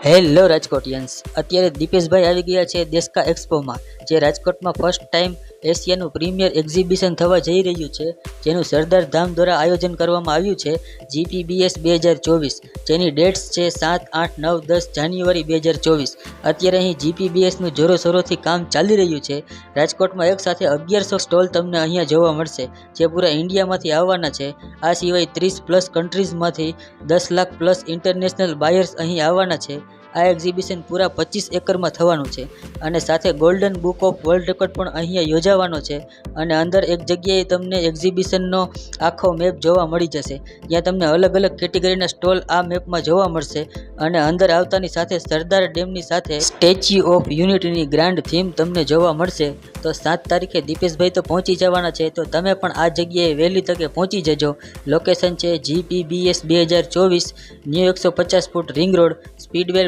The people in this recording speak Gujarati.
હેલો રાજકોટિયન્સ, અત્યારે દીપેશભાઈ આવી ગયા છે દેશકા એક્સપોમાં, જે રાજકોટમાં ફર્સ્ટ ટાઈમ એશિયાનું પ્રીમિયર એક્ઝિબિશન થવા જઈ રહ્યું છે, જેનું સરદાર ધામ દ્વારા આયોજન કરવામાં આવ્યું છે GPBS 2024, જેની ડેટ્સ છે 7, 8, 9, 10 જાન્યુઆરી 2024. અત્યારે અહીં GPBSનું જોરોશોરોથી કામ ચાલી રહ્યું છે. રાજકોટમાં એક સાથે 1100 સ્ટોલ તમને અહીંયા જોવા મળશે, જે પૂરા ઇન્ડિયામાંથી આવવાના છે. આ સિવાય 30+ કન્ટ્રીઝમાંથી 10 લાખ પ્લસ ઇન્ટરનેશનલ બાયર્સ અહીં આવવાના છે. આ એક્ઝિબિશન પૂરા 25 એકરમાં થવાનું છે અને સાથે golden book of world record પણ અહીંયા યોજાવાનો છે. અને અંદર એક જગ્યાએ તમને એક્ઝિબિશનનો આખો મેપ જોવા મળી જશે, જ્યાં તમને અલગ અલગ કેટેગરીના સ્ટોલ આ મેપમાં જોવા મળશે. અને અંદર આવતાની સાથે સરદાર ડેમની સાથે સ્ટેચ્યુ ઓફ યુનિટીની ગ્રાન્ડ થીમ તમને જોવા મળશે. તો 7 તારીખે દીપેશભાઈ તો પહોંચી જવાના છે, તો તમે પણ આ જગ્યાએ વહેલી તકે પહોંચી જજો. લોકેશન છે GPBS 2024, new 150 foot ring road, Speedwell